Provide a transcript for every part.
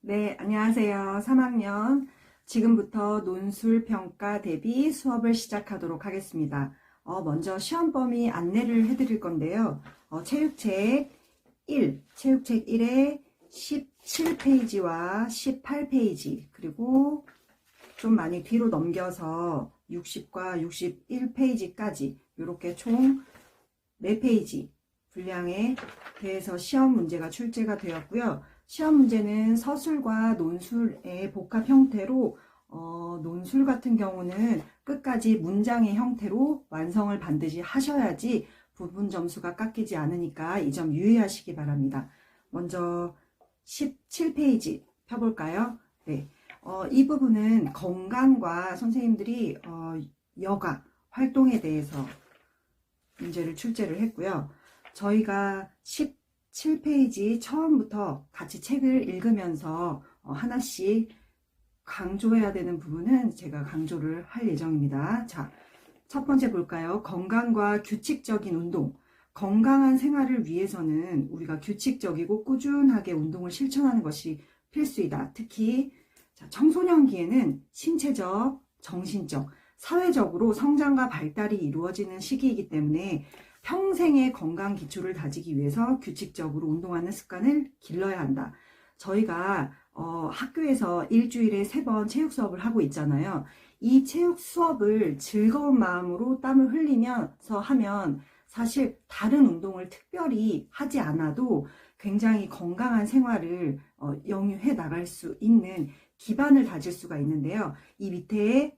네, 안녕하세요. 3학년. 지금부터 논술평가 대비 수업을 시작하도록 하겠습니다. 먼저 시험 범위 안내를 해드릴 건데요. 체육책 1에 17페이지와 18페이지, 그리고 좀 많이 뒤로 넘겨서 60과 61페이지까지 이렇게 총 4페이지 분량에 대해서 시험 문제가 출제가 되었고요. 시험 문제는 서술과 논술의 복합 형태로 논술 같은 경우는 끝까지 문장의 형태로 완성을 반드시 하셔야지 부분 점수가 깎이지 않으니까 이 점 유의하시기 바랍니다. 먼저 17페이지 펴볼까요? 네. 이 부분은 건강과 선생님들이 여가 활동에 대해서 문제를 출제를 했고요. 저희가 17페이지 처음부터 같이 책을 읽으면서 하나씩 강조해야 되는 부분은 제가 강조를 할 예정입니다. 자, 첫 번째 볼까요? 건강과 규칙적인 운동. 건강한 생활을 위해서는 우리가 규칙적이고 꾸준하게 운동을 실천하는 것이 필수이다. 특히 청소년기에는 신체적, 정신적, 사회적으로 성장과 발달이 이루어지는 시기이기 때문에 평생의 건강 기초를 다지기 위해서 규칙적으로 운동하는 습관을 길러야 한다. 저희가 학교에서 일주일에 3번 체육 수업을 하고 있잖아요. 이 체육 수업을 즐거운 마음으로 땀을 흘리면서 하면 사실 다른 운동을 특별히 하지 않아도 굉장히 건강한 생활을 영유해 나갈 수 있는 기반을 다질 수가 있는데요. 이 밑에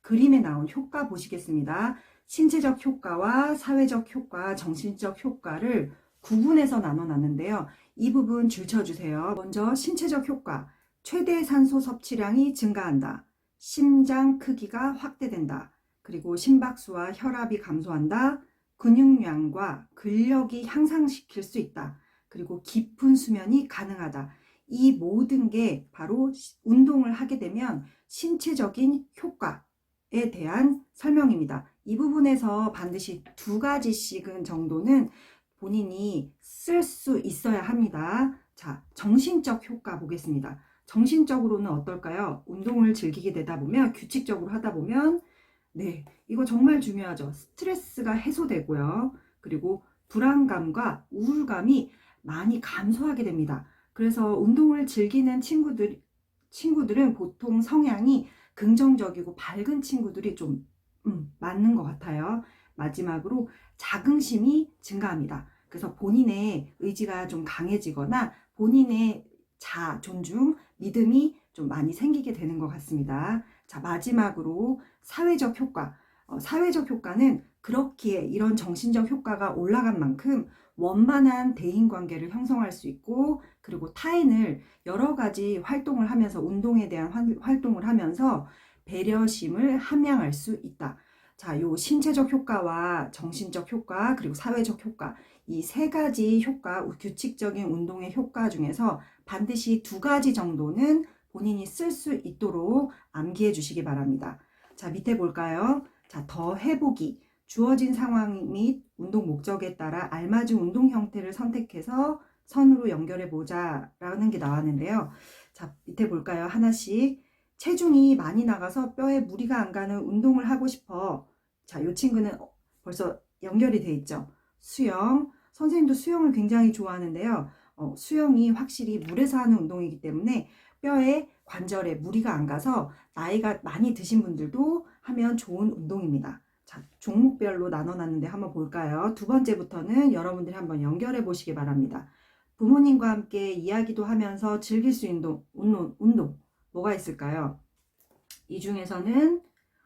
그림에 나온 효과 보시겠습니다. 신체적 효과와 사회적 효과, 정신적 효과를 구분해서 나눠놨는데요. 이 부분 줄쳐주세요. 먼저 신체적 효과, 최대 산소 섭취량이 증가한다. 심장 크기가 확대된다. 그리고 심박수와 혈압이 감소한다. 근육량과 근력이 향상시킬 수 있다. 그리고 깊은 수면이 가능하다. 이 모든 게 바로 운동을 하게 되면 신체적인 효과에 대한 설명입니다. 이 부분에서 반드시 2가지씩은 정도는 본인이 쓸 수 있어야 합니다. 자, 정신적 효과 보겠습니다. 정신적으로는 어떨까요? 운동을 즐기게 되다 보면, 규칙적으로 하다 보면, 네, 이거 정말 중요하죠. 스트레스가 해소되고요. 그리고 불안감과 우울감이 많이 감소하게 됩니다. 그래서 운동을 즐기는 친구들은 보통 성향이 긍정적이고 밝은 친구들이 좀 맞는 것 같아요. 마지막으로 자긍심이 증가합니다. 그래서 본인의 의지가 좀 강해지거나 본인의 존중, 믿음이 좀 많이 생기게 되는 것 같습니다. 자, 마지막으로 사회적 효과. 사회적 효과는 그렇기에 이런 정신적 효과가 올라간 만큼 원만한 대인관계를 형성할 수 있고, 그리고 타인을 여러 가지 활동을 하면서, 운동에 대한 활동을 하면서 배려심을 함양할 수 있다. 자, 요 신체적 효과와 정신적 효과, 그리고 사회적 효과, 이 3가지 효과, 규칙적인 운동의 효과 중에서 반드시 2가지 정도는 본인이 쓸 수 있도록 암기해 주시기 바랍니다. 자, 밑에 볼까요? 자, 더 해보기. 주어진 상황 및 운동 목적에 따라 알맞은 운동 형태를 선택해서 선으로 연결해 보자 라는 게 나왔는데요. 자, 밑에 볼까요? 하나씩. 체중이 많이 나가서 뼈에 무리가 안 가는 운동을 하고 싶어. 자, 이 친구는 벌써 연결이 돼 있죠. 수영. 선생님도 수영을 굉장히 좋아하는데요. 수영이 확실히 물에서 하는 운동이기 때문에 뼈에 관절에 무리가 안 가서 나이가 많이 드신 분들도 하면 좋은 운동입니다. 자, 종목별로 나눠놨는데 한번 볼까요? 2번째부터는 여러분들이 한번 연결해 보시기 바랍니다. 부모님과 함께 이야기도 하면서 즐길 수 있는 운동 뭐가 있을까요? 이 중에서는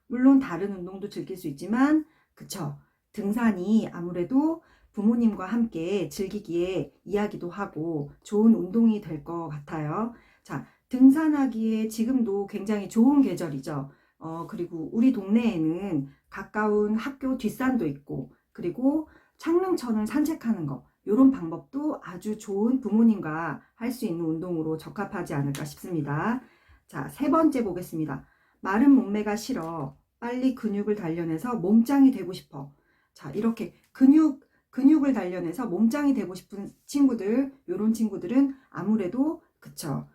물론 다른 운동도 즐길 수 있지만, 그쵸, 등산이 아무래도 부모님과 함께 즐기기에 이야기도 하고 좋은 운동이 될 것 같아요. 자, 등산하기에 지금도 굉장히 좋은 계절이죠. 그리고 우리 동네에는 가까운 학교 뒷산도 있고, 그리고 창릉천을 산책하는 거, 이런 방법도 아주 좋은 부모님과 할 수 있는 운동으로 적합하지 않을까 싶습니다. 자, 3번째 보겠습니다. 마른 몸매가 싫어. 빨리 근육을 단련해서 몸짱이 되고 싶어. 자, 이렇게 근육을 단련해서 몸짱이 되고 싶은 친구들, 이런 친구들은 아무래도, 그쵸,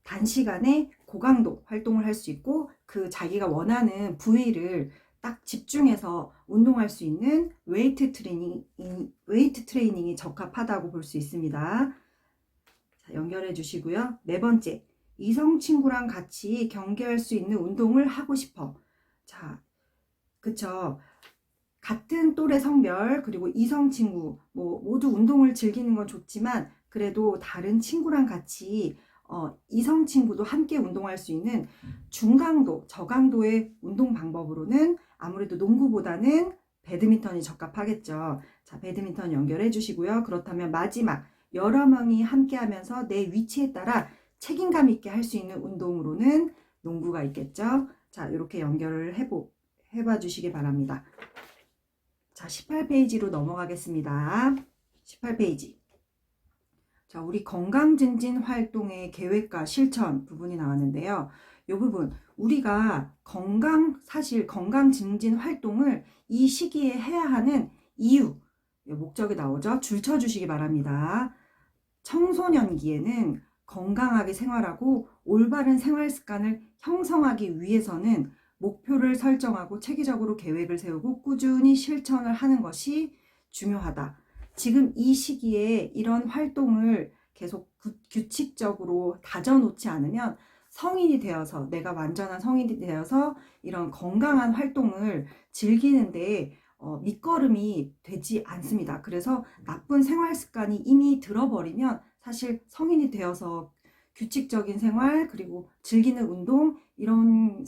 단시간에 고강도 활동을 할 수 있고 그 자기가 원하는 부위를 딱 집중해서 운동할 수 있는 웨이트 트레이닝이 적합하다고 볼 수 있습니다. 자, 연결해 주시고요. 네 번째, 이성 친구랑 같이 경계할 수 있는 운동을 하고 싶어. 자, 그쵸. 같은 또래 성별 그리고 이성 친구 모두 운동을 즐기는 건 좋지만 그래도 다른 친구랑 같이 이성 친구도 함께 운동할 수 있는 중강도, 저강도의 운동 방법으로는 아무래도 농구보다는 배드민턴이 적합하겠죠. 자, 배드민턴 연결해 주시고요. 그렇다면 마지막, 여러 명이 함께 하면서 내 위치에 따라 책임감 있게 할 수 있는 운동으로는 농구가 있겠죠. 자, 이렇게 연결을 해봐 주시기 바랍니다. 자, 18페이지로 넘어가겠습니다. 18페이지. 자, 우리 건강 증진 활동의 계획과 실천 부분이 나왔는데요. 이 부분, 우리가 사실 건강 증진 활동을 이 시기에 해야 하는 이유, 목적이 나오죠. 줄 쳐주시기 바랍니다. 청소년기에는 건강하게 생활하고 올바른 생활 습관을 형성하기 위해서는 목표를 설정하고 체계적으로 계획을 세우고 꾸준히 실천을 하는 것이 중요하다. 지금 이 시기에 이런 활동을 계속 규칙적으로 다져놓지 않으면 성인이 되어서, 내가 완전한 성인이 되어서 이런 건강한 활동을 즐기는데 밑거름이 되지 않습니다. 그래서 나쁜 생활 습관이 이미 들어버리면 사실 성인이 되어서 규칙적인 생활 그리고 즐기는 운동 이런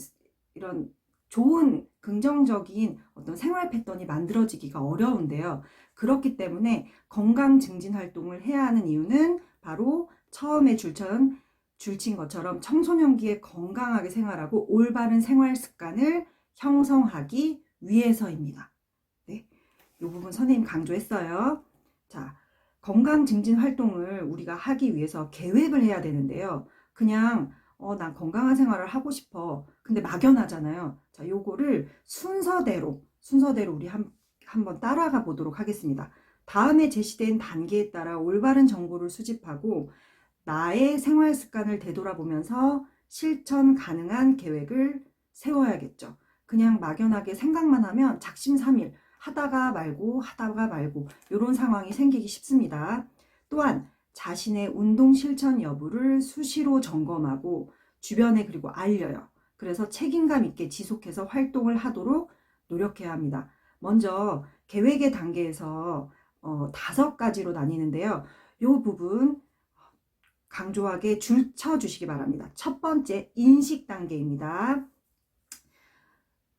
좋은 긍정적인 어떤 생활 패턴이 만들어지기가 어려운데요. 그렇기 때문에 건강 증진 활동을 해야 하는 이유는 바로 처음에 줄친 것처럼 청소년기에 건강하게 생활하고 올바른 생활 습관을 형성하기 위해서입니다. 네, 이 부분 선생님 강조했어요. 자, 건강 증진 활동을 우리가 하기 위해서 계획을 해야 되는데요. 그냥 난 건강한 생활을 하고 싶어. 근데 막연하잖아요. 자, 요거를 순서대로 우리 한번 따라가 보도록 하겠습니다. 다음에 제시된 단계에 따라 올바른 정보를 수집하고 나의 생활 습관을 되돌아보면서 실천 가능한 계획을 세워야겠죠. 그냥 막연하게 생각만 하면 작심삼일 하다가 말고 이런 상황이 생기기 쉽습니다. 또한 자신의 운동 실천 여부를 수시로 점검하고 주변에 그리고 알려요. 그래서 책임감 있게 지속해서 활동을 하도록 노력해야 합니다. 먼저 계획의 단계에서 5가지로 나뉘는데요. 이 부분 강조하게 줄쳐 주시기 바랍니다. 첫 번째, 인식 단계입니다.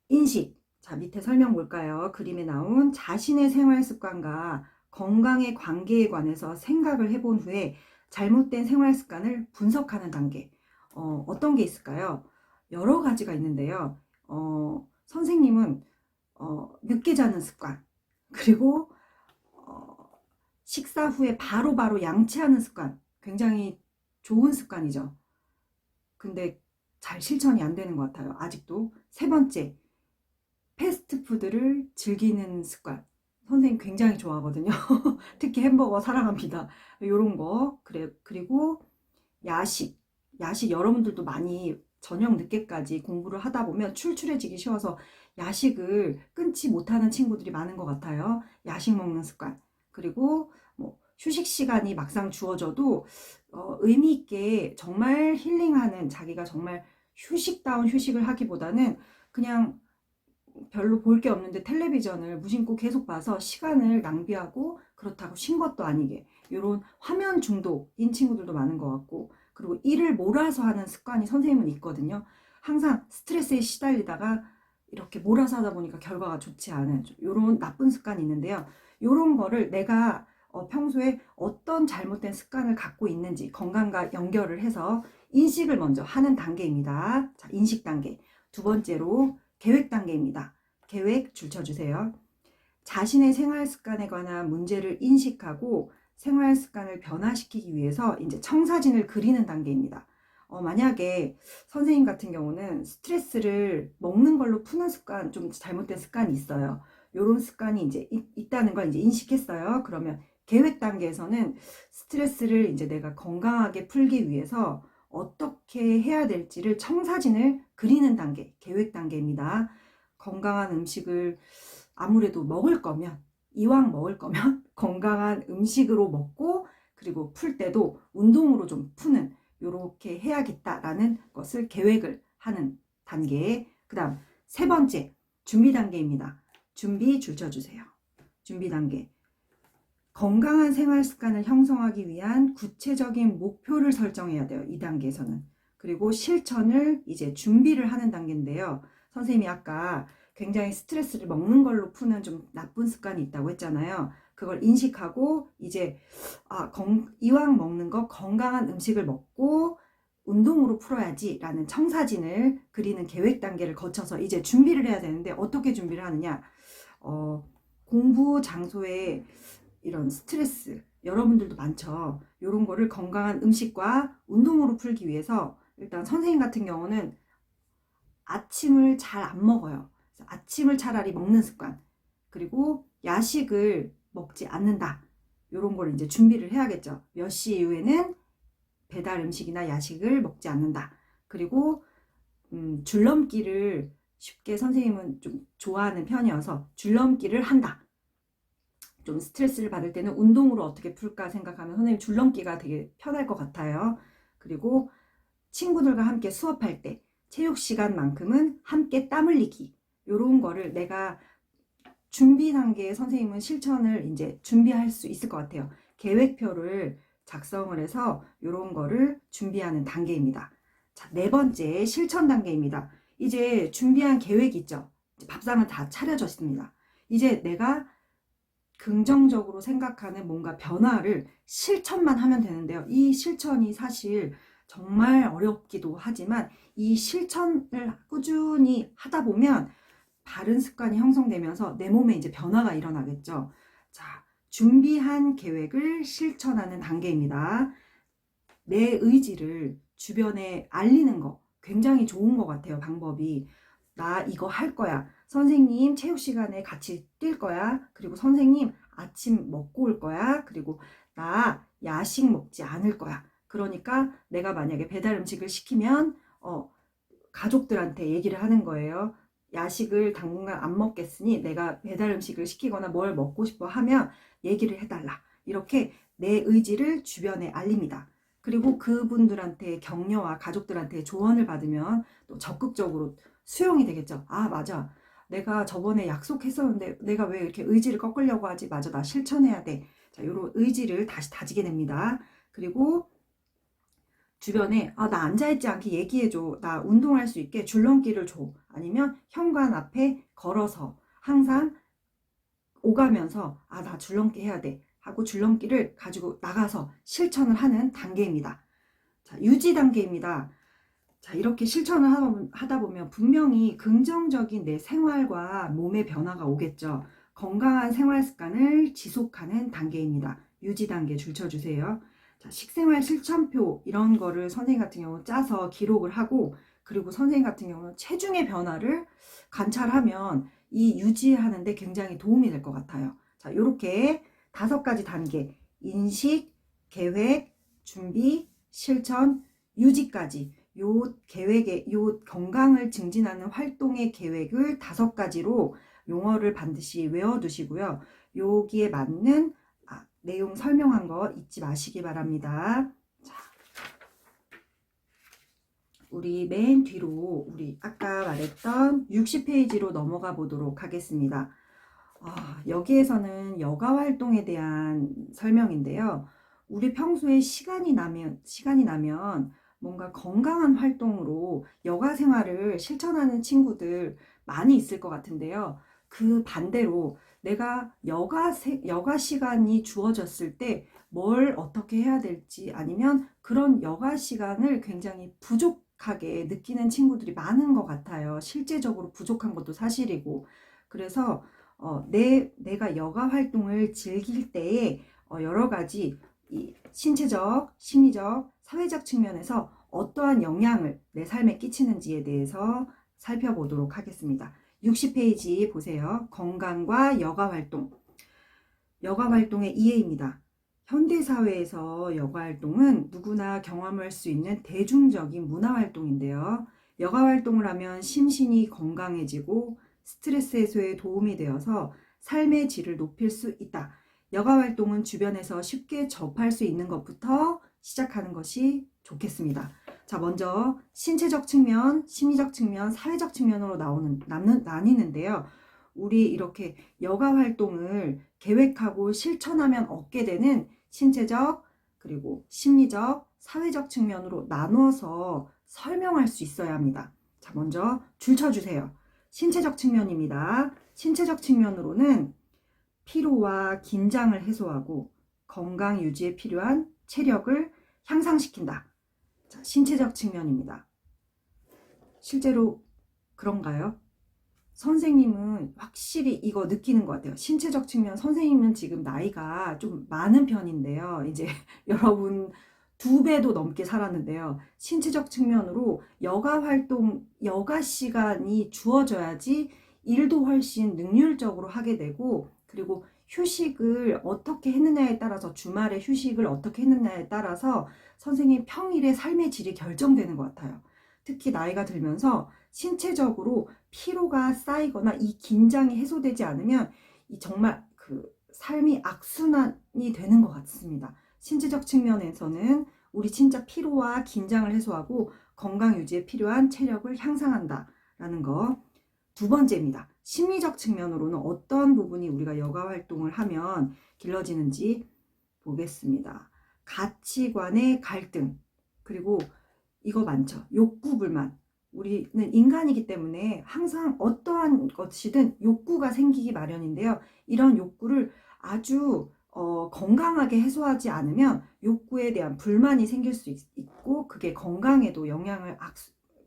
인식. 자, 밑에 설명 볼까요? 그림에 나온 자신의 생활 습관과 건강의 관계에 관해서 생각을 해본 후에 잘못된 생활 습관을 분석하는 단계. 어떤 게 있을까요? 여러 가지가 있는데요. 선생님은 늦게 자는 습관, 그리고 식사 후에 바로 양치하는 습관, 굉장히 좋은 습관이죠. 근데 잘 실천이 안 되는 것 같아요. 아직도. 세 번째, 패스트푸드를 즐기는 습관. 선생님 굉장히 좋아하거든요. 특히 햄버거 사랑합니다. 이런 거. 그리고 야식 여러분들도 많이 저녁 늦게까지 공부를 하다 보면 출출해지기 쉬워서 야식을 끊지 못하는 친구들이 많은 것 같아요. 야식 먹는 습관. 그리고 휴식 시간이 막상 주어져도 의미 있게 정말 힐링하는, 자기가 정말 휴식다운 휴식을 하기보다는 그냥 별로 볼 게 없는데 텔레비전을 무심코 계속 봐서 시간을 낭비하고, 그렇다고 쉰 것도 아니게 이런 화면 중독인 친구들도 많은 것 같고, 그리고 일을 몰아서 하는 습관이 선생님은 있거든요. 항상 스트레스에 시달리다가 이렇게 몰아서 하다 보니까 결과가 좋지 않은 이런 나쁜 습관이 있는데요. 이런 거를 내가 평소에 어떤 잘못된 습관을 갖고 있는지 건강과 연결을 해서 인식을 먼저 하는 단계입니다. 자, 인식 단계. 두 번째로 계획 단계입니다. 계획 줄쳐주세요. 자신의 생활 습관에 관한 문제를 인식하고 생활 습관을 변화시키기 위해서 이제 청사진을 그리는 단계입니다. 만약에 선생님 같은 경우는 스트레스를 먹는 걸로 푸는 습관, 좀 잘못된 습관이 있어요. 이런 습관이 이제 있다는 걸 이제 인식했어요. 그러면 계획 단계에서는 스트레스를 이제 내가 건강하게 풀기 위해서 어떻게 해야 될지를 청사진을 그리는 단계, 계획 단계입니다. 건강한 음식을 아무래도 먹을 거면, 이왕 먹을 거면 건강한 음식으로 먹고, 그리고 풀 때도 운동으로 좀 푸는, 요렇게 해야겠다라는 것을 계획을 하는 단계. 그 다음 세 번째, 준비 단계입니다. 준비 줄 쳐주세요. 준비 단계. 건강한 생활 습관을 형성하기 위한 구체적인 목표를 설정해야 돼요. 이 단계에서는. 그리고 실천을 이제 준비를 하는 단계인데요. 선생님이 아까 굉장히 스트레스를 먹는 걸로 푸는 좀 나쁜 습관이 있다고 했잖아요. 그걸 인식하고 이제 이왕 먹는 거 건강한 음식을 먹고 운동으로 풀어야지 라는 청사진을 그리는 계획 단계를 거쳐서 이제 준비를 해야 되는데, 어떻게 준비를 하느냐. 공부 장소에 이런 스트레스 여러분들도 많죠. 이런 거를 건강한 음식과 운동으로 풀기 위해서 일단 선생님 같은 경우는 아침을 잘 안 먹어요. 아침을 차라리 먹는 습관, 그리고 야식을 먹지 않는다. 이런 걸 이제 준비를 해야겠죠. 몇 시 이후에는 배달 음식이나 야식을 먹지 않는다. 그리고 줄넘기를 쉽게 선생님은 좀 좋아하는 편이어서 줄넘기를 한다. 좀 스트레스를 받을 때는 운동으로 어떻게 풀까 생각하면 선생님 줄넘기가 되게 편할 것 같아요. 그리고 친구들과 함께 수업할 때 체육 시간만큼은 함께 땀 흘리기, 이런 거를 내가 준비 단계에 선생님은 실천을 이제 준비할 수 있을 것 같아요. 계획표를 작성을 해서 이런 거를 준비하는 단계입니다. 자, 네 번째 실천 단계입니다. 이제 준비한 계획 있죠. 이제 밥상은 다 차려졌습니다. 이제 내가 긍정적으로 생각하는 뭔가 변화를 실천만 하면 되는데요. 이 실천이 사실 정말 어렵기도 하지만 이 실천을 꾸준히 하다 보면 바른 습관이 형성되면서 내 몸에 이제 변화가 일어나겠죠. 자, 준비한 계획을 실천하는 단계입니다. 내 의지를 주변에 알리는 거 굉장히 좋은 것 같아요. 방법이. 나 이거 할 거야. 선생님 체육 시간에 같이 뛸 거야. 그리고 선생님 아침 먹고 올 거야. 그리고 나 야식 먹지 않을 거야. 그러니까 내가 만약에 배달 음식을 시키면 가족들한테 얘기를 하는 거예요. 야식을 당분간 안 먹겠으니 내가 배달 음식을 시키거나 뭘 먹고 싶어 하면 얘기를 해달라. 이렇게 내 의지를 주변에 알립니다. 그리고 그분들한테 격려와 가족들한테 조언을 받으면 또 적극적으로 수용이 되겠죠. 아, 맞아. 내가 저번에 약속했었는데 내가 왜 이렇게 의지를 꺾으려고 하지? 맞아, 나 실천해야 돼. 자, 요런 의지를 다시 다지게 됩니다. 그리고 주변에 나 앉아있지 않게 얘기해줘. 나 운동할 수 있게 줄넘기를 줘. 아니면 현관 앞에 걸어서 항상 오가면서 나 줄넘기 해야 돼 하고 줄넘기를 가지고 나가서 실천을 하는 단계입니다. 자, 유지 단계입니다. 자, 이렇게 실천을 하다 보면 분명히 긍정적인 내 생활과 몸의 변화가 오겠죠. 건강한 생활 습관을 지속하는 단계입니다. 유지 단계 줄 쳐주세요. 자, 식생활 실천표 이런 거를 선생님 같은 경우 짜서 기록을 하고, 그리고 선생님 같은 경우는 체중의 변화를 관찰하면 이 유지하는데 굉장히 도움이 될 것 같아요. 자, 요렇게 5가지 단계, 인식, 계획, 준비, 실천, 유지까지 요 계획에 요 건강을 증진하는 활동의 계획을 5가지로 용어를 반드시 외워두시고요. 여기에 맞는 내용 설명한 거 잊지 마시기 바랍니다. 자, 우리 맨 뒤로 우리 아까 말했던 60페이지로 넘어가 보도록 하겠습니다. 여기에서는 여가 활동에 대한 설명인데요. 우리 평소에 시간이 나면 뭔가 건강한 활동으로 여가 생활을 실천하는 친구들 많이 있을 것 같은데요. 그 반대로 내가 여가 시간이 주어졌을 때 뭘 어떻게 해야 될지, 아니면 그런 여가 시간을 굉장히 부족하게 느끼는 친구들이 많은 것 같아요. 실제적으로 부족한 것도 사실이고. 그래서 내가 여가 활동을 즐길 때에 여러 가지 이 신체적, 심리적, 사회적 측면에서 어떠한 영향을 내 삶에 끼치는지에 대해서 살펴보도록 하겠습니다. 60페이지 보세요. 건강과 여가 활동. 여가 활동의 이해입니다. 현대사회에서 여가활동은 누구나 경험할 수 있는 대중적인 문화활동인데요. 여가활동을 하면 심신이 건강해지고 스트레스 해소에 도움이 되어서 삶의 질을 높일 수 있다. 여가활동은 주변에서 쉽게 접할 수 있는 것부터 시작하는 것이 좋겠습니다. 자, 먼저 신체적 측면, 심리적 측면, 사회적 측면으로 나뉘는데요. 우리 이렇게 여가활동을 계획하고 실천하면 얻게 되는 신체적, 그리고 심리적, 사회적 측면으로 나누어서 설명할 수 있어야 합니다. 자, 먼저 줄 쳐주세요. 신체적 측면입니다. 신체적 측면으로는 피로와 긴장을 해소하고 건강 유지에 필요한 체력을 향상시킨다. 자, 신체적 측면입니다. 실제로 그런가요? 선생님은 확실히 이거 느끼는 것 같아요. 신체적 측면, 선생님은 지금 나이가 좀 많은 편인데요. 이제 여러분 2배도 넘게 살았는데요. 신체적 측면으로 여가 활동, 여가 시간이 주어져야지 일도 훨씬 능률적으로 하게 되고, 그리고 휴식을 어떻게 했느냐에 따라서, 주말에 휴식을 어떻게 했느냐에 따라서 선생님 평일의 삶의 질이 결정되는 것 같아요. 특히 나이가 들면서 신체적으로 피로가 쌓이거나 이 긴장이 해소되지 않으면 이 정말 그 삶이 악순환이 되는 것 같습니다. 신체적 측면에서는 우리 진짜 피로와 긴장을 해소하고 건강 유지에 필요한 체력을 향상한다라는 거. 2번째입니다. 심리적 측면으로는 어떤 부분이 우리가 여가 활동을 하면 길러지는지 보겠습니다. 가치관의 갈등, 그리고 이거 많죠. 욕구 불만. 우리는 인간이기 때문에 항상 어떠한 것이든 욕구가 생기기 마련인데요. 이런 욕구를 아주 건강하게 해소하지 않으면 욕구에 대한 불만이 생길 수 있고 그게 건강에도 영향을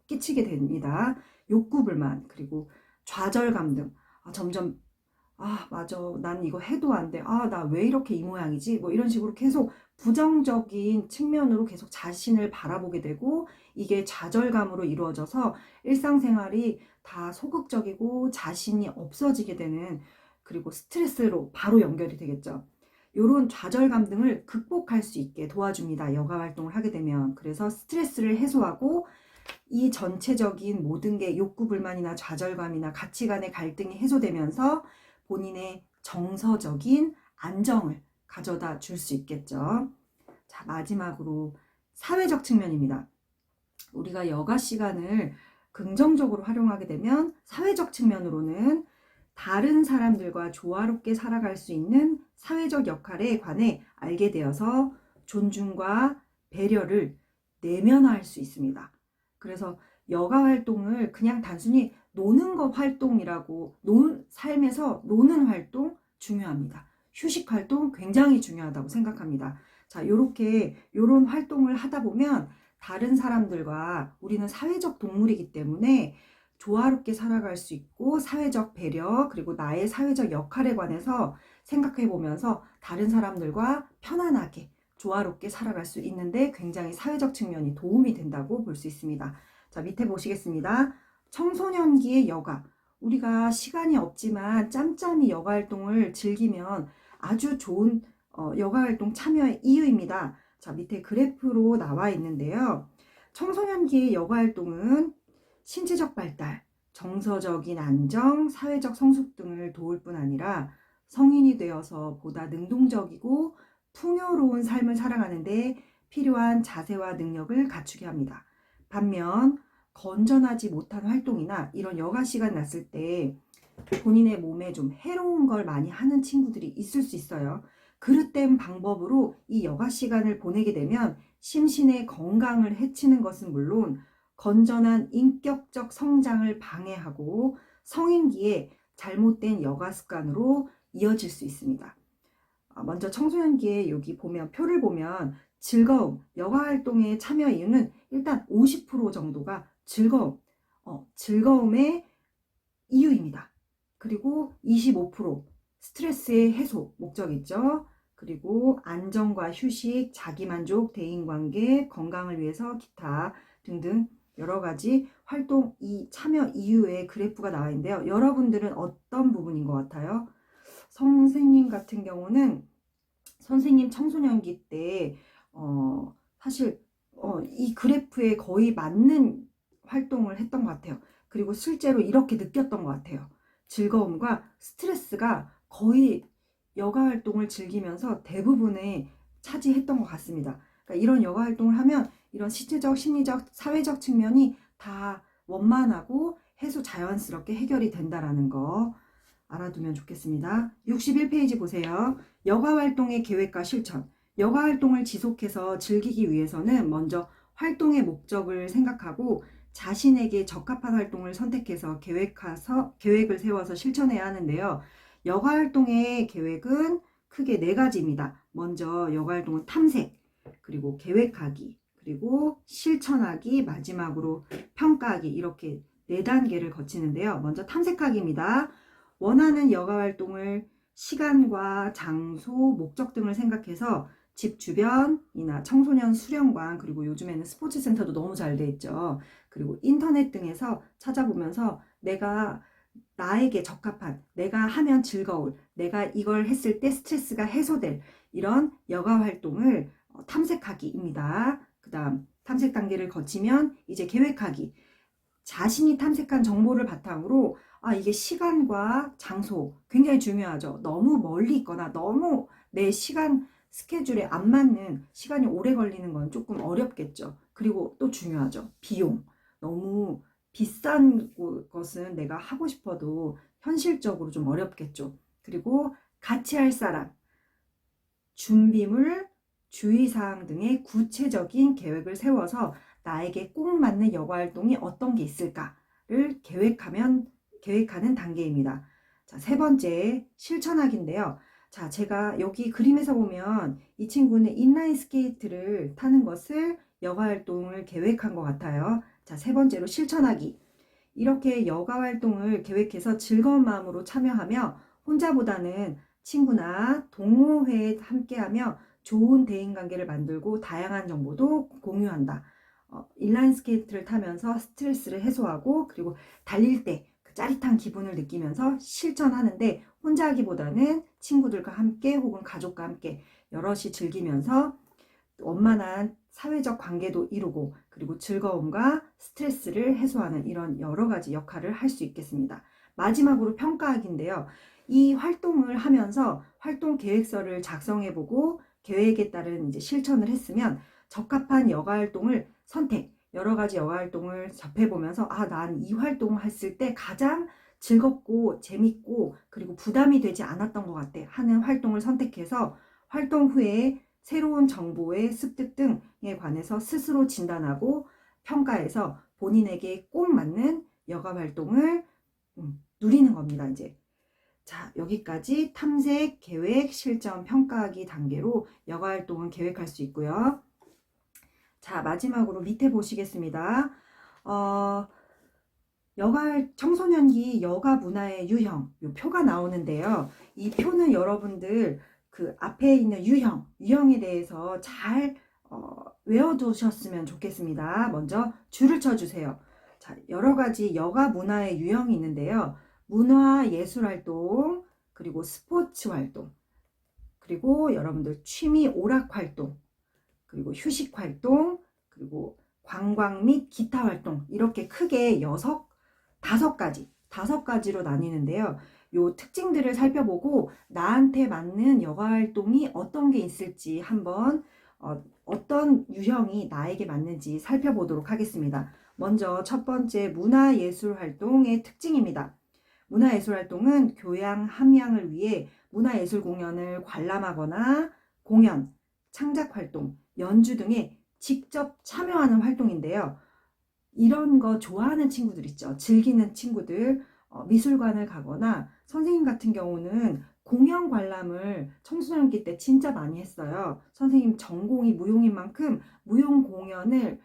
끼치게 됩니다. 욕구 불만, 그리고 좌절감 등 점점 맞아, 난 이거 해도 안 돼, 나 왜 이렇게 이 모양이지, 뭐 이런 식으로 계속 부정적인 측면으로 계속 자신을 바라보게 되고 이게 좌절감으로 이루어져서 일상생활이 다 소극적이고 자신이 없어지게 되는, 그리고 스트레스로 바로 연결이 되겠죠. 이런 좌절감 등을 극복할 수 있게 도와줍니다. 여가 활동을 하게 되면. 그래서 스트레스를 해소하고 이 전체적인 모든 게 욕구 불만이나 좌절감이나 가치관의 갈등이 해소되면서 본인의 정서적인 안정을 가져다 줄 수 있겠죠. 자, 마지막으로 사회적 측면입니다. 우리가 여가 시간을 긍정적으로 활용하게 되면 사회적 측면으로는 다른 사람들과 조화롭게 살아갈 수 있는 사회적 역할에 관해 알게 되어서 존중과 배려를 내면화할 수 있습니다. 그래서 여가 활동을 그냥 단순히 노는 것 활동이라고, 삶에서 노는 활동 중요합니다. 휴식 활동 굉장히 중요하다고 생각합니다. 자, 요런 활동을 하다 보면 다른 사람들과, 우리는 사회적 동물이기 때문에 조화롭게 살아갈 수 있고 사회적 배려, 그리고 나의 사회적 역할에 관해서 생각해 보면서 다른 사람들과 편안하게 조화롭게 살아갈 수 있는데 굉장히 사회적 측면이 도움이 된다고 볼 수 있습니다. 자, 밑에 보시겠습니다. 청소년기의 여가. 우리가 시간이 없지만 짬짬이 여가 활동을 즐기면 아주 좋은 여가 활동 참여의 이유입니다. 자, 밑에 그래프로 나와 있는데요. 청소년기의 여가 활동은 신체적 발달, 정서적인 안정, 사회적 성숙 등을 도울 뿐 아니라 성인이 되어서 보다 능동적이고 풍요로운 삶을 살아가는데 필요한 자세와 능력을 갖추게 합니다. 반면 건전하지 못한 활동이나 이런 여가 시간 났을 때 본인의 몸에 좀 해로운 걸 많이 하는 친구들이 있을 수 있어요. 그릇된 방법으로 이 여가 시간을 보내게 되면 심신의 건강을 해치는 것은 물론 건전한 인격적 성장을 방해하고 성인기에 잘못된 여가 습관으로 이어질 수 있습니다. 먼저 청소년기에 여기 보면 표를 보면 즐거움, 여가 활동에 참여 이유는 일단 50% 정도가 즐거움의 이유입니다. 그리고 25% 스트레스의 해소 목적이죠. 그리고 안정과 휴식, 자기만족, 대인관계, 건강을 위해서 기타 등등 여러 가지 활동 참여 이유의 그래프가 나와 있는데요. 여러분들은 어떤 부분인 것 같아요? 선생님 같은 경우는 선생님 청소년기 때 사실 이 그래프에 거의 맞는 활동을 했던 것 같아요. 그리고 실제로 이렇게 느꼈던 것 같아요. 즐거움과 스트레스가 거의 여가 활동을 즐기면서 대부분에 차지했던 것 같습니다. 그러니까 이런 여가 활동을 하면 이런 신체적, 심리적, 사회적 측면이 다 원만하고 해소 자연스럽게 해결이 된다라는 거 알아두면 좋겠습니다. 61페이지 보세요. 여가 활동의 계획과 실천. 여가 활동을 지속해서 즐기기 위해서는 먼저 활동의 목적을 생각하고 자신에게 적합한 활동을 선택해서 계획을 세워서 실천해야 하는데요. 여가 활동의 계획은 크게 4가지입니다. 먼저 여가 활동은 탐색, 그리고 계획하기, 그리고 실천하기, 마지막으로 평가하기, 이렇게 4단계를 거치는데요. 먼저 탐색하기입니다. 원하는 여가 활동을 시간과 장소, 목적 등을 생각해서 집 주변이나 청소년 수련관, 그리고 요즘에는 스포츠센터도 너무 잘 돼 있죠. 그리고 인터넷 등에서 찾아보면서 나에게 적합한, 내가 하면 즐거울, 내가 이걸 했을 때 스트레스가 해소될 이런 여가 활동을 탐색하기입니다. 그 다음 탐색 단계를 거치면 이제 계획하기. 자신이 탐색한 정보를 바탕으로 이게 시간과 장소 굉장히 중요하죠. 너무 멀리 있거나 너무 내 시간 스케줄에 안 맞는, 시간이 오래 걸리는 건 조금 어렵겠죠. 그리고 또 중요하죠. 비용. 너무 비싼 것은 내가 하고 싶어도 현실적으로 좀 어렵겠죠. 그리고 같이 할 사람, 준비물, 주의사항 등의 구체적인 계획을 세워서 나에게 꼭 맞는 여가 활동이 어떤 게 있을까를 계획하는 단계입니다. 자, 3번째, 실천하기인데요. 자, 제가 여기 그림에서 보면 이 친구는 인라인 스케이트를 타는 것을 여가 활동을 계획한 것 같아요. 자, 3번째로 실천하기. 이렇게 여가 활동을 계획해서 즐거운 마음으로 참여하며 혼자보다는 친구나 동호회에 함께하며 좋은 대인관계를 만들고 다양한 정보도 공유한다. 인라인 스케이트를 타면서 스트레스를 해소하고, 그리고 달릴 때 그 짜릿한 기분을 느끼면서 실천하는데, 혼자 하기보다는 친구들과 함께 혹은 가족과 함께 여럿이 즐기면서 원만한 사회적 관계도 이루고, 그리고 즐거움과 스트레스를 해소하는 이런 여러 가지 역할을 할 수 있겠습니다. 마지막으로 평가하기인데요. 이 활동을 하면서 활동 계획서를 작성해보고 계획에 따른 이제 실천을 했으면 적합한 여가 활동을 여러 가지 여가 활동을 접해보면서 난 이 활동을 했을 때 가장 즐겁고 재밌고 그리고 부담이 되지 않았던 것 같아 하는 활동을 선택해서 활동 후에 새로운 정보의 습득 등에 관해서 스스로 진단하고 평가해서 본인에게 꼭 맞는 여가 활동을 누리는 겁니다. 이제 자, 여기까지 탐색, 계획, 실천, 평가하기 단계로 여가 활동은 계획할 수 있고요. 자, 마지막으로 밑에 보시겠습니다. 청소년기 여가 문화의 유형, 이 표가 나오는데요. 이 표는 여러분들 그 앞에 있는 유형에 대해서 잘 외워두셨으면 좋겠습니다. 먼저 줄을 쳐주세요. 자, 여러 가지 여가 문화의 유형이 있는데요. 문화 예술 활동, 그리고 스포츠 활동, 그리고 여러분들 취미 오락 활동, 그리고 휴식 활동, 그리고 관광 및 기타 활동, 이렇게 크게 다섯 가지로 나뉘는데요. 요 특징들을 살펴보고 나한테 맞는 여가 활동이 어떤 게 있을지 한번 어떤 유형이 나에게 맞는지 살펴보도록 하겠습니다. 먼저 첫 번째, 문화예술 활동의 특징입니다. 문화예술 활동은 교양 함양을 위해 문화예술 공연을 관람하거나 공연, 창작 활동, 연주 등에 직접 참여하는 활동인데요. 이런 거 좋아하는 친구들 있죠. 즐기는 친구들, 미술관을 가거나, 선생님 같은 경우는 공연 관람을 청소년기 때 진짜 많이 했어요. 선생님 전공이 무용인 만큼 무용 공연을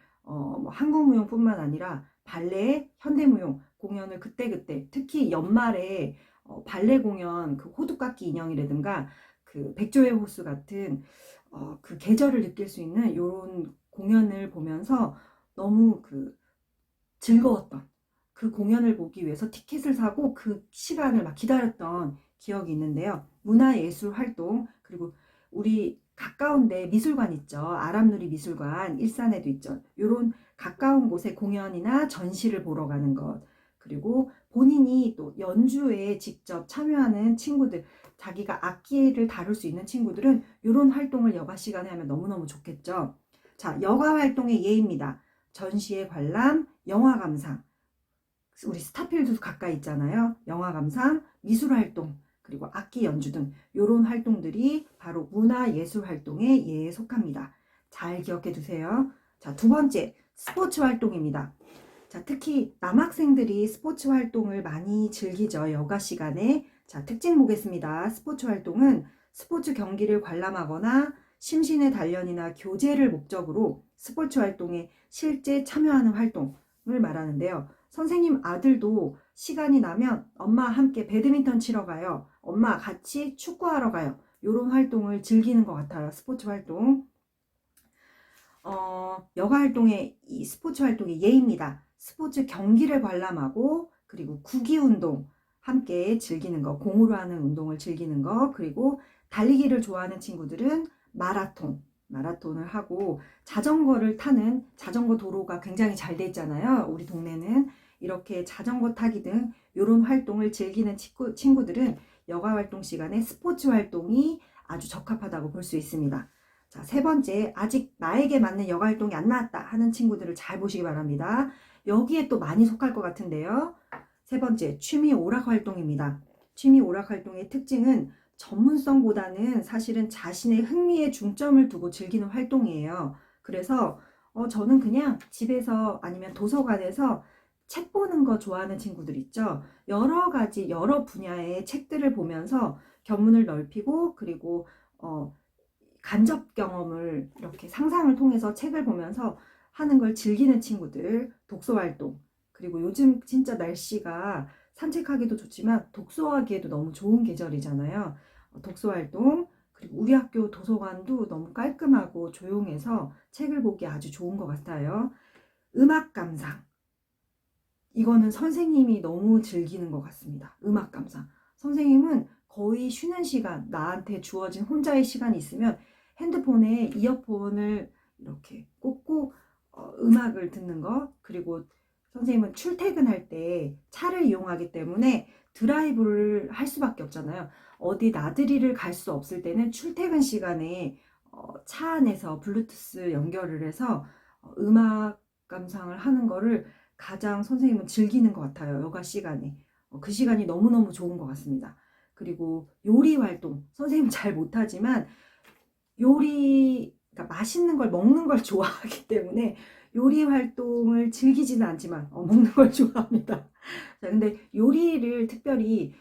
한국무용뿐만 아니라 발레, 현대무용 공연을 그때그때, 특히 연말에 발레 공연, 그 호두깎이 인형이라든가 그 백조의 호수 같은 그 계절을 느낄 수 있는 이런 공연을 보면서 너무 즐거웠던, 그 공연을 보기 위해서 티켓을 사고 그 시간을 막 기다렸던 기억이 있는데요. 문화예술 활동, 그리고 우리 가까운데 미술관 있죠. 아람누리 미술관 일산에도 있죠. 요런 가까운 곳에 공연이나 전시를 보러 가는 것, 그리고 본인이 또 연주에 직접 참여하는 친구들, 자기가 악기를 다룰 수 있는 친구들은 이런 활동을 여가 시간에 하면 너무너무 좋겠죠. 자, 여가 활동의 예입니다. 전시회 관람, 영화 감상, 우리 스타필드 가까이 있잖아요. 영화 감상, 미술 활동, 그리고 악기 연주 등 이런 활동들이 바로 문화예술 활동의 예에 속합니다. 잘 기억해 두세요. 자, 두 번째, 스포츠 활동입니다. 자, 특히 남학생들이 스포츠 활동을 많이 즐기죠. 여가 시간에. 자, 특징 보겠습니다. 스포츠 활동은 스포츠 경기를 관람하거나 심신의 단련이나 교제를 목적으로 스포츠 활동에 실제 참여하는 활동을 말하는데요. 선생님 아들도 시간이 나면 엄마 함께 배드민턴 치러 가요. 엄마 같이 축구하러 가요. 이런 활동을 즐기는 것 같아요. 스포츠 활동. 여가 활동의 이 스포츠 활동의 예입니다. 스포츠 경기를 관람하고 그리고 구기 운동 함께 즐기는 거, 공으로 하는 운동을 즐기는 거, 그리고 달리기를 좋아하는 친구들은 마라톤을 하고 자전거를 타는 자전거 도로가 굉장히 잘 돼 있잖아요. 우리 동네는 이렇게 자전거 타기 등 이런 활동을 즐기는 친구들은 여가 활동 시간에 스포츠 활동이 아주 적합하다고 볼 수 있습니다. 자, 세 번째, 아직 나에게 맞는 여가 활동이 안 나왔다 하는 친구들을 잘 보시기 바랍니다. 여기에 또 많이 속할 것 같은데요. 세 번째, 취미 오락 활동입니다. 취미 오락 활동의 특징은 전문성보다는 사실은 자신의 흥미에 중점을 두고 즐기는 활동이에요. 그래서 저는 그냥 집에서 아니면 도서관에서 책 보는 거 좋아하는 친구들 있죠. 여러 가지 여러 분야의 책들을 보면서 견문을 넓히고 그리고 간접 경험을 이렇게 상상을 통해서 책을 보면서 하는 걸 즐기는 친구들, 독서 활동, 그리고 요즘 진짜 날씨가 산책하기도 좋지만 독서하기에도 너무 좋은 계절이잖아요. 독서 활동, 그리고 우리 학교 도서관도 너무 깔끔하고 조용해서 책을 보기 아주 좋은 것 같아요. 음악 감상. 이거는 선생님이 너무 즐기는 것 같습니다. 음악 감상. 선생님은 거의 쉬는 시간, 나한테 주어진 혼자의 시간이 있으면 핸드폰에 이어폰을 이렇게 꽂고 음악을 듣는 거, 그리고 선생님은 출퇴근할 때 차를 이용하기 때문에 드라이브를 할 수밖에 없잖아요. 어디 나들이를 갈 수 없을 때는 출퇴근 시간에 차 안에서 블루투스 연결을 해서 음악 감상을 하는 거를 가장 선생님은 즐기는 것 같아요. 여가 시간에. 그 시간이 너무너무 좋은 것 같습니다. 그리고 요리 활동. 선생님은 잘 못하지만 그러니까 맛있는 걸 먹는 걸 좋아하기 때문에 요리 활동을 즐기지는 않지만 먹는 걸 좋아합니다. 자, 근데 요리를 특별히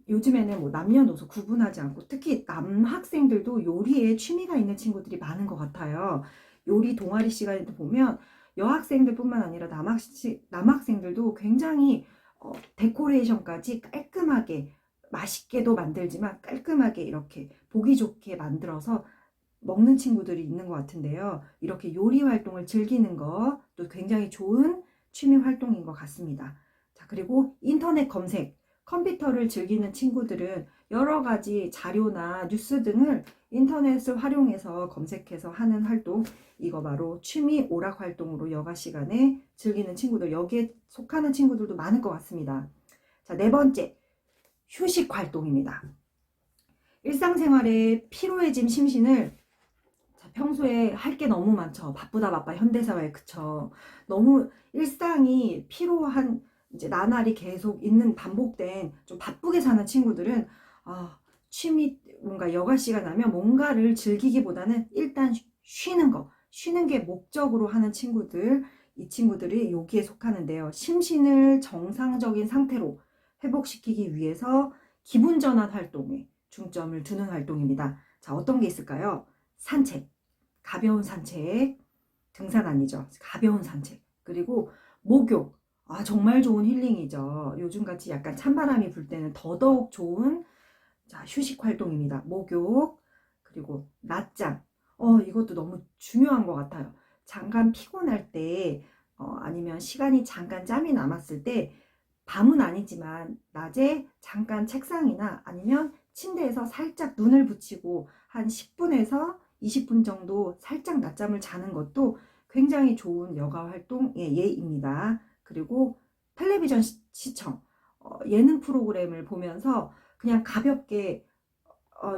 요즘에는 뭐 남녀노소 구분하지 않고 특히 남학생들도 요리에 취미가 있는 친구들이 많은 것 같아요. 요리 동아리 시간에도 보면 여학생들뿐만 아니라 남학생들도 굉장히 데코레이션까지 깔끔하게 맛있게도 만들지만 깔끔하게 이렇게 보기 좋게 만들어서 먹는 친구들이 있는 것 같은데요. 이렇게 요리 활동을 즐기는 것도 굉장히 좋은 취미 활동인 것 같습니다. 자, 그리고 인터넷 검색, 컴퓨터를 즐기는 친구들은 여러 가지 자료나 뉴스 등을 인터넷을 활용해서 검색해서 하는 활동, 이거 바로 취미 오락 활동으로 여가 시간에 즐기는 친구들, 여기에 속하는 친구들도 많을 것 같습니다. 자, 네 번째, 휴식 활동입니다. 일상생활에 피로해진 심신을 평소에 할 게 너무 많죠. 바쁘다 현대사회에. 그쵸. 너무 일상이 피로한 이제 나날이 계속 있는 반복된 좀 바쁘게 사는 친구들은 취미 뭔가 여가 시간 나면 뭔가를 즐기기보다는 일단 쉬는 게 목적으로 하는 친구들, 이 친구들이 여기에 속하는데요. 심신을 정상적인 상태로 회복시키기 위해서 기분 전환 활동에 중점을 두는 활동입니다. 자, 어떤 게 있을까요? 산책, 가벼운 산책, 등산 아니죠. 가벼운 산책. 그리고 목욕. 정말 좋은 힐링이죠. 요즘같이 약간 찬바람이 불 때는 더더욱 좋은 휴식 활동입니다. 목욕, 그리고 낮잠. 이것도 너무 중요한 것 같아요. 잠깐 피곤할 때, 아니면 시간이 잠깐 짬이 남았을 때, 밤은 아니지만 낮에 잠깐 책상이나 아니면 침대에서 살짝 눈을 붙이고 한 10분에서 20분 정도 살짝 낮잠을 자는 것도 굉장히 좋은 여가 활동의 예입니다. 그리고 텔레비전 시청, 예능 프로그램을 보면서 그냥 가볍게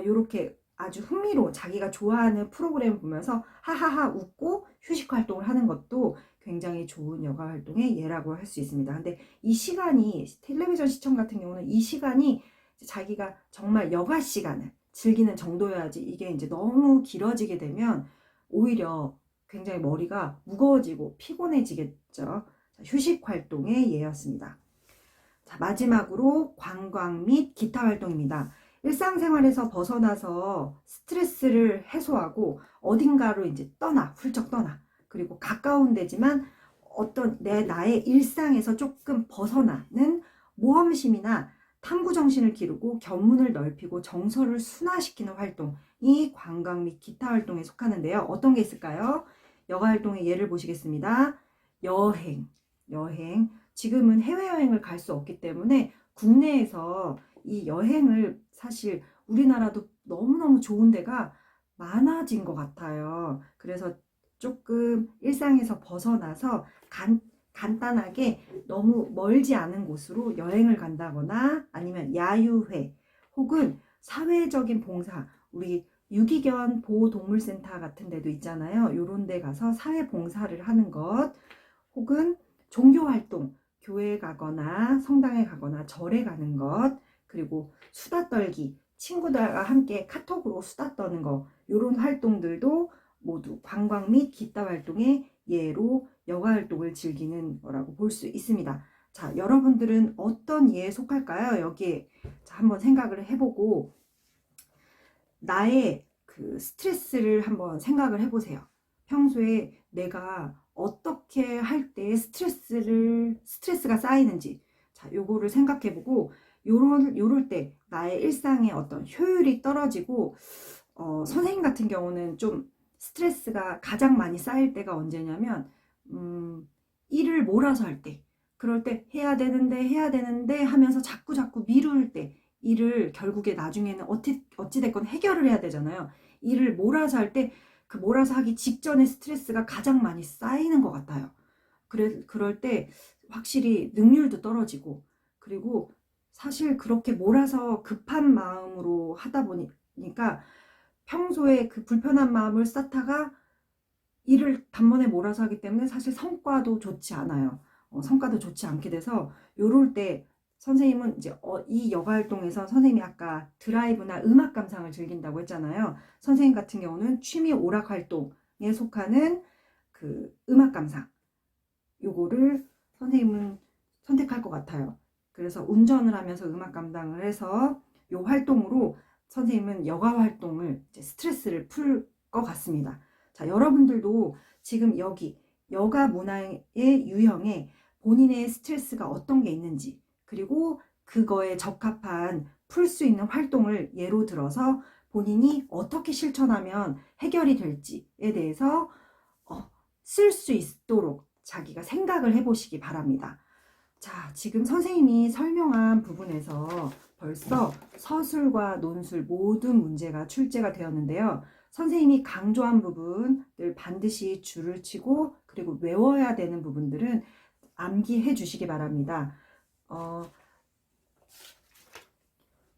요렇게 아주 흥미로운 자기가 좋아하는 프로그램을 보면서 하하하 웃고 휴식 활동을 하는 것도 굉장히 좋은 여가 활동의 예라고 할 수 있습니다. 근데 이 시간이 텔레비전 시청 같은 경우는 이 시간이 자기가 정말 여가 시간을 즐기는 정도여야지, 이게 이제 너무 길어지게 되면 오히려 굉장히 머리가 무거워지고 피곤해지겠죠. 자, 휴식 활동의 예였습니다. 자, 마지막으로 관광 및 기타 활동입니다. 일상생활에서 벗어나서 스트레스를 해소하고 어딘가로 이제 훌쩍 떠나, 그리고 가까운 데지만 어떤 나의 일상에서 조금 벗어나는 모험심이나 탐구 정신을 기르고 견문을 넓히고 정서를 순화시키는 활동이 관광 및 기타 활동에 속하는데요. 어떤 게 있을까요? 여가 활동의 예를 보시겠습니다. 여행. 지금은 해외여행을 갈 수 없기 때문에 국내에서 이 여행을, 사실 우리나라도 너무너무 좋은 데가 많아진 것 같아요. 그래서 조금 일상에서 벗어나서 간단하게 너무 멀지 않은 곳으로 여행을 간다거나 아니면 야유회 혹은 사회적인 봉사, 우리 유기견 보호동물센터 같은 데도 있잖아요. 요런 데 가서 사회 봉사를 하는 것, 혹은 종교활동, 교회에 가거나 성당에 가거나 절에 가는 것, 그리고 수다 떨기, 친구들과 함께 카톡으로 수다 떠는 거, 이런 활동들도 모두 관광 및 기타 활동의 예로 여가 활동을 즐기는 거라고 볼 수 있습니다. 자, 여러분들은 어떤 예에 속할까요? 여기에 자, 한번 생각을 해보고 나의 그 스트레스를 한번 생각을 해보세요. 평소에 내가 어떻게 할 때 스트레스가 쌓이는지, 자, 요거를 생각해보고 요럴 때 나의 일상의 어떤 효율이 떨어지고, 선생님 같은 경우는 좀 스트레스가 가장 많이 쌓일 때가 언제냐면, 일을 몰아서 할 때, 그럴 때 해야 되는데 하면서 자꾸 미룰 때, 일을 결국에 나중에는 어찌됐건 해결을 해야 되잖아요. 일을 몰아서 할 때, 그 몰아서 하기 직전에 스트레스가 가장 많이 쌓이는 것 같아요. 그럴 때 확실히 능률도 떨어지고, 그리고 사실 그렇게 몰아서 급한 마음으로 하다 보니까 평소에 그 불편한 마음을 쌓다가 일을 단번에 몰아서 하기 때문에 사실 성과도 좋지 않아요. 성과도 좋지 않게 돼서 요럴 때 선생님은 이제 이 여가 활동에서 선생님이 아까 드라이브나 음악 감상을 즐긴다고 했잖아요. 선생님 같은 경우는 취미 오락 활동에 속하는 그 음악 감상, 요거를 선생님은 선택할 것 같아요. 그래서 운전을 하면서 음악 감상을 해서 요 활동으로 선생님은 여가 활동을 이제 스트레스를 풀 것 같습니다. 자, 여러분들도 지금 여기 여가 문화의 유형에 본인의 스트레스가 어떤 게 있는지, 그리고 그거에 적합한 풀 수 있는 활동을 예로 들어서 본인이 어떻게 실천하면 해결이 될지에 대해서 쓸 수 있도록 자기가 생각을 해보시기 바랍니다. 자, 지금 선생님이 설명한 부분에서 벌써 서술과 논술 모든 문제가 출제가 되었는데요. 선생님이 강조한 부분을 반드시 줄을 치고, 그리고 외워야 되는 부분들은 암기해 주시기 바랍니다.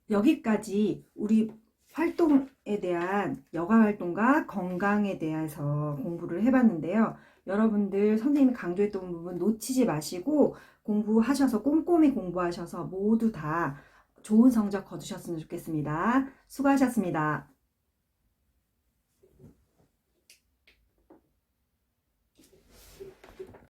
여기까지 우리 활동에 대한 여가 활동과 건강에 대해서 공부를 해봤는데요. 여러분들 선생님이 강조했던 부분 놓치지 마시고 공부하셔서 꼼꼼히 공부하셔서 모두 다 좋은 성적 거두셨으면 좋겠습니다. 수고하셨습니다.